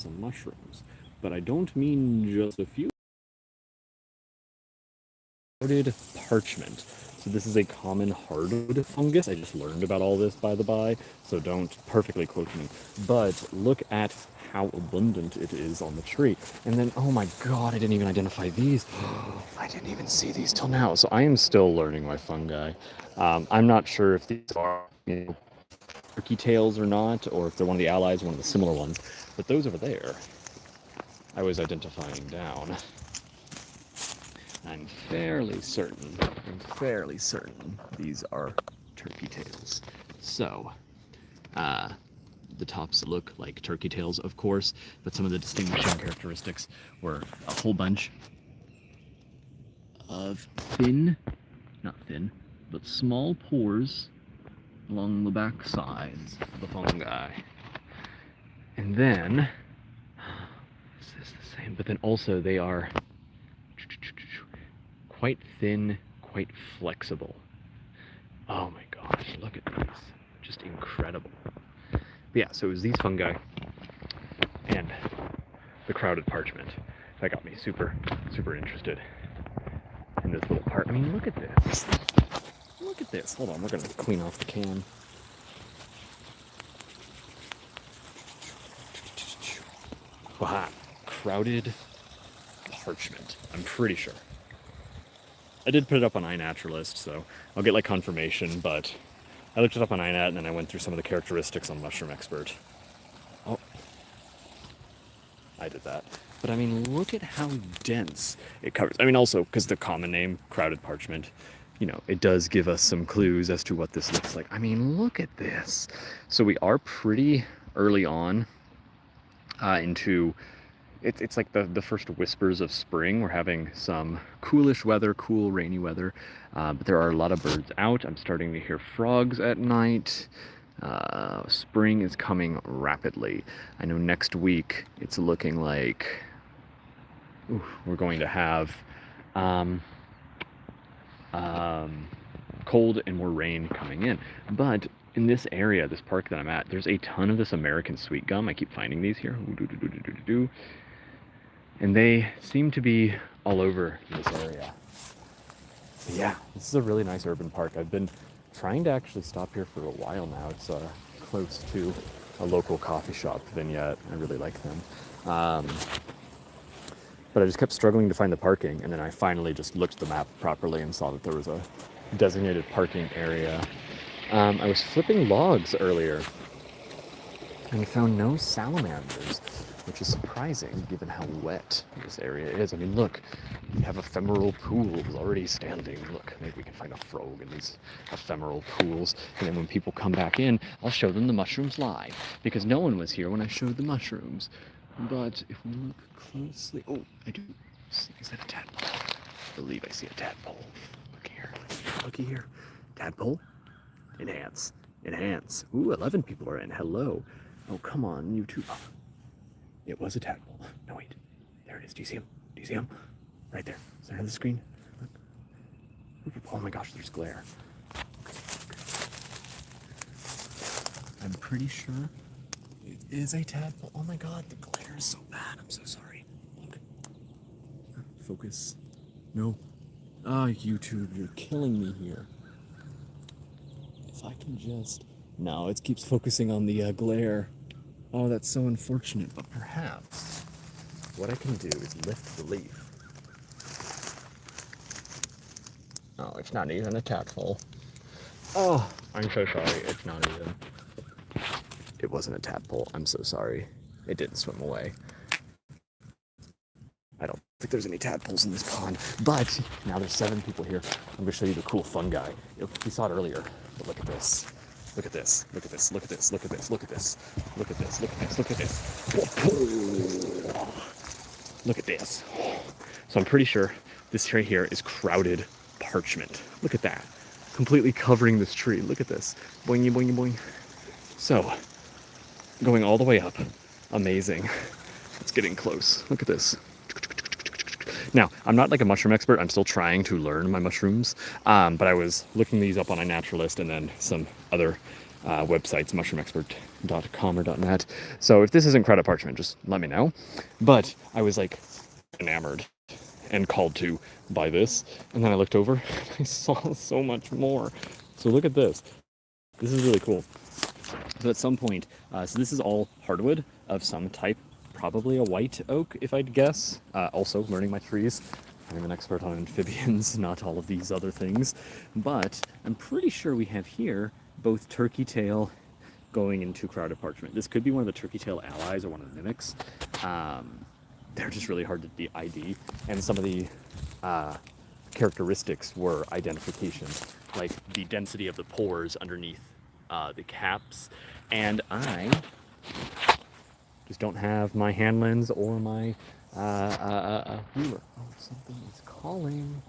some mushrooms. But I don't mean just a few. Hardwood parchment. So this is a common hardwood fungus. I just learned about all this by the by, so don't perfectly quote me. But look at how abundant it is on the tree. And then, oh my god, I didn't even identify these. I didn't even see these till now. So I am still learning my fungi. I'm not sure if these are, turkey tails or not, or if they're one of the allies, one of the similar ones. But those over there, I was identifying down. I'm fairly certain these are turkey tails. So, the tops look like turkey tails, of course, but some of the distinguishing characteristics were a whole bunch of not thin, but small pores along the back sides of the fungi. And then, is this the same? But then also they are quite thin, quite flexible. Oh my gosh, look at these. Just incredible. But yeah, so it was these fungi and the crowded parchment that got me super, super interested in this little part. I mean, look at this. Look at this. Hold on, we're gonna clean off the can. Wow, crowded parchment. I'm pretty sure. I did put it up on iNaturalist, so I'll get like confirmation, but I looked it up on iNat and then I went through some of the characteristics on Mushroom Expert. Oh, I did that. But I mean, look at how dense it covers. I mean, also, because the common name, crowded parchment, it does give us some clues as to what this looks like. I mean, look at this. So we are pretty early on into it's like the first whispers of spring. We're having some coolish weather, cool rainy weather, but there are a lot of birds out. I'm starting to hear frogs at night. Spring is coming rapidly. I know next week it's looking like we're going to have cold and more rain coming in. But in this area, this park that I'm at, there's a ton of this American sweet gum. I keep finding these here. And they seem to be all over this area. But yeah, this is a really nice urban park. I've been trying to actually stop here for a while now. It's close to a local coffee shop vignette. I really like them. But I just kept struggling to find the parking, and then I finally just looked at the map properly and saw that there was a designated parking area. I was flipping logs earlier and found no salamanders, which is surprising given how wet this area is. I mean, look, we have ephemeral pools already standing. Look, maybe we can find a frog in these ephemeral pools. And then when people come back in, I'll show them the mushrooms live, because no one was here when I showed the mushrooms. But if we look closely, oh, I do. Is that a tadpole? I believe I see a tadpole. Look here. Looky here. Tadpole. Enhance. Enhance. Ooh, 11 people are in. Hello. Oh, come on, YouTube. It was a tadpole. No, wait. There it is. Do you see him? Do you see him? Right there. Center of the screen. Look. Oh my gosh, there's glare. I'm pretty sure it is a tadpole. Oh my god, the glare is so bad. I'm so sorry. Look. Focus. No. Ah, YouTube, you're killing me here. If I can just... No, it keeps focusing on the glare. Oh, that's so unfortunate, but perhaps what I can do is lift the leaf. Oh, it's not even a tadpole. Oh, I'm so sorry, it's not even. It wasn't a tadpole, I'm so sorry. It didn't swim away. I don't think there's any tadpoles in this pond, but now there's 7 people here. I'm gonna show you the cool fungi. We saw it earlier, but look at this. Look at this, look at this, look at this, look at this, look at this, look at this, look at this, look at this. Look at this. So I'm pretty sure this right here is crowded parchment. Look at that. Completely covering this tree. Look at this. Boing, boing, boing. So, going all the way up. Amazing. It's getting close. Look at this. Now, I'm not like a mushroom expert. I'm still trying to learn my mushrooms. But I was looking these up on iNaturalist and then some other websites, mushroomexpert.com or .net. So if this isn't credit parchment, just let me know. But I was like enamored and called to by this. And then I looked over and I saw so much more. So look at this. This is really cool. So at some point, so this is all hardwood of some type, probably a white oak, if I'd guess. Also, learning my trees. I'm an expert on amphibians, not all of these other things. But I'm pretty sure we have here both turkey tail going into crowded parchment. This could be one of the turkey tail allies or one of the mimics. They're just really hard to ID. And some of the characteristics were identifications, like the density of the pores underneath the caps. And I just don't have my hand lens or my ruler. Oh, something is calling.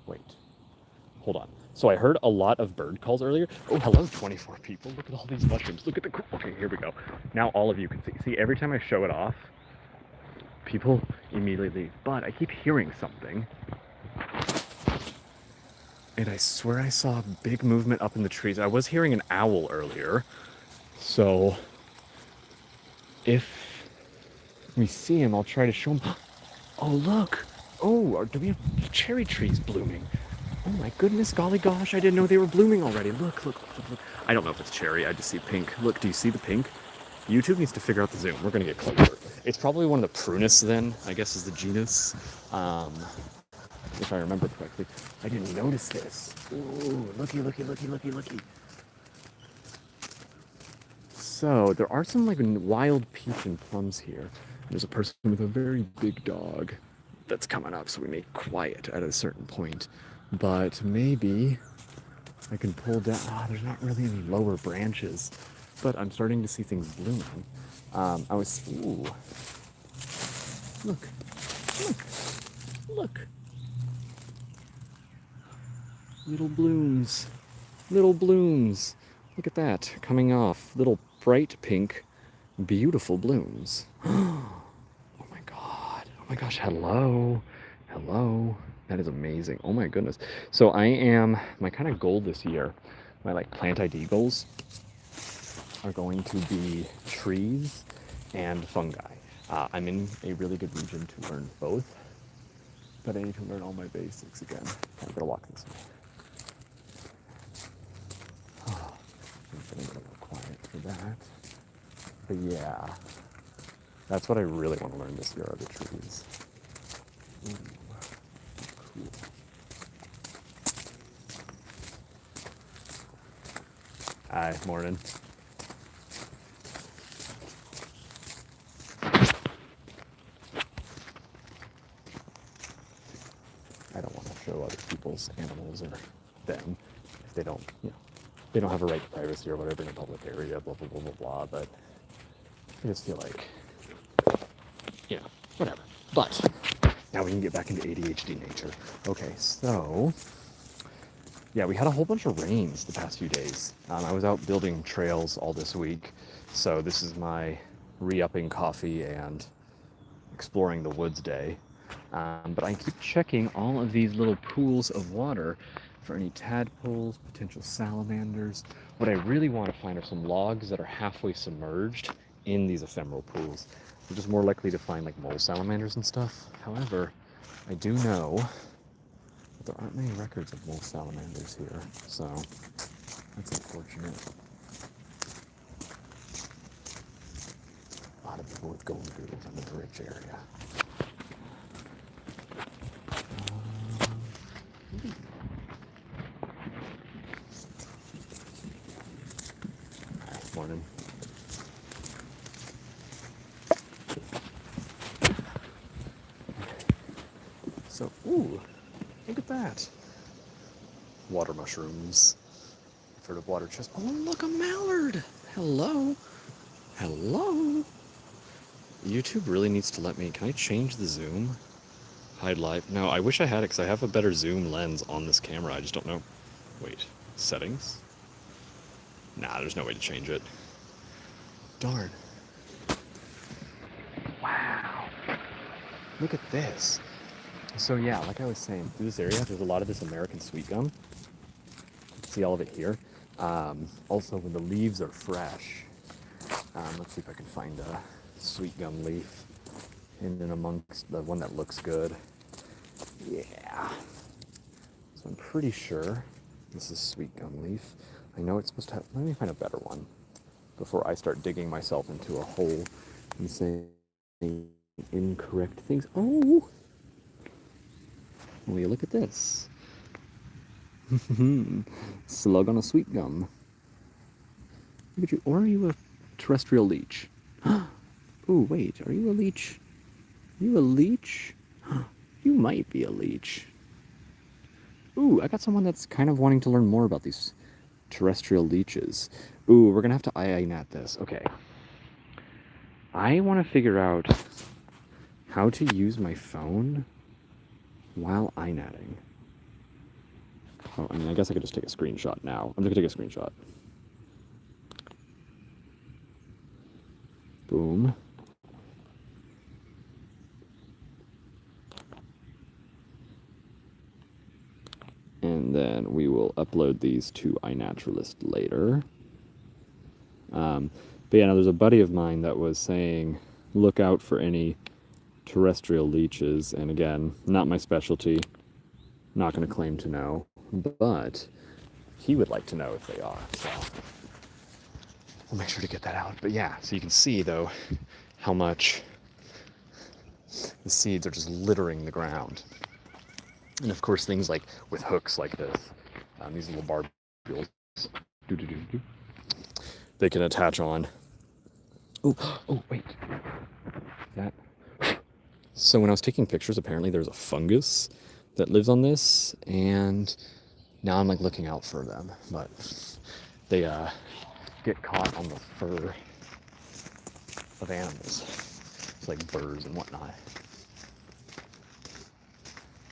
Wait, hold on. So I heard a lot of bird calls earlier. Oh, hello, 24 people. Look at all these mushrooms. Look at the... Okay, here we go. Now all of you can see. See, every time I show it off, people immediately leave. But I keep hearing something. And I swear I saw a big movement up in the trees. I was hearing an owl earlier. So if we see him, I'll try to show him. Oh, look. Oh, do we have cherry trees blooming? Oh my goodness, golly gosh, I didn't know they were blooming already. Look, look, look, look. I don't know if it's cherry, I just see pink. Look, do you see the pink? YouTube needs to figure out the zoom. We're gonna get closer. It's probably one of the prunus then, I guess is the genus. If I remember correctly. I didn't notice this. Ooh, looky, looky, looky, looky, looky. So, there are some like wild peach and plums here. There's a person with a very big dog that's coming up, so we may quiet at a certain point. But maybe I can pull down. There's not really any lower branches, but I'm starting to see things blooming. Ooh. Look, look, look. Little blooms, little blooms. Look at that, coming off. Little bright pink, beautiful blooms. Oh my gosh, hello, hello. That is amazing. Oh my goodness. So my kind of goal this year, my like plant ID goals are going to be trees and fungi. I'm in a really good region to learn both, but I need to learn all my basics again. I'm gonna walk this way. Oh, I'm getting a little quiet for that. But yeah, that's what I really want to learn this year are the trees. Ooh. Cool. Hi, morning. I don't want to show other people's animals or them if they don't, they don't have a right to privacy or whatever in a public area, blah, blah, blah, blah, blah. But I just feel like, whatever. But now we can get back into ADHD nature. Okay, so yeah, we had a whole bunch of rains the past few days. I was out building trails all this week, so this is my re-upping coffee and exploring the woods day. But I keep checking all of these little pools of water for any tadpoles, potential salamanders. What I really want to find are some logs that are halfway submerged in these ephemeral pools. We're just more likely to find like mole salamanders and stuff. However, I do know that there aren't many records of mole salamanders here, so that's unfortunate. A lot of people with golden doodles in the rich area. Morning. So, ooh, look at that. Water mushrooms. I've heard of water chest. Oh, look, a mallard. Hello. Hello. YouTube really needs to let me, can I change the zoom? Hide live. No, I wish I had it because I have a better zoom lens on this camera. I just don't know. Wait, settings? Nah, there's no way to change it. Darn. Wow. Look at this. So yeah, like I was saying, through this area, there's a lot of this American sweet gum. You can see all of it here. Also, when the leaves are fresh, let's see if I can find a sweet gum leaf in and amongst the one that looks good. Yeah. So I'm pretty sure this is sweet gum leaf. I know it's supposed to have, let me find a better one before I start digging myself into a hole and saying incorrect things. Oh, will you look at this? Slug on a sweet gum. Look at you. Or are you a terrestrial leech? Ooh, wait. Are you a leech? Are you a leech? You might be a leech. Ooh, I got someone that's kind of wanting to learn more about these terrestrial leeches. Ooh, we're gonna have to INAT this. Okay. I want to figure out how to use my phone while INATing. Oh, I mean, I guess I could just take a screenshot now. I'm just gonna take a screenshot. Boom. And then we will upload these to iNaturalist later. But yeah, now there's a buddy of mine that was saying, look out for any terrestrial leeches. And again, not my specialty. Not going to claim to know. But he would like to know if they are. So we'll make sure to get that out. But yeah, so you can see, though, how much the seeds are just littering the ground. And of course, things like with hooks like this, these little barbules, they can attach on. Oh, wait. That. So when I was taking pictures, apparently there's a fungus that lives on this, and now I'm like looking out for them. But they get caught on the fur of animals, it's like birds and whatnot,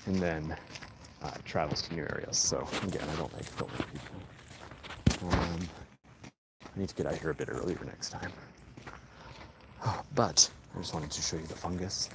and then it travels to new areas. So again, I don't like filming people. I need to get out here a bit earlier next time. But I just wanted to show you the fungus.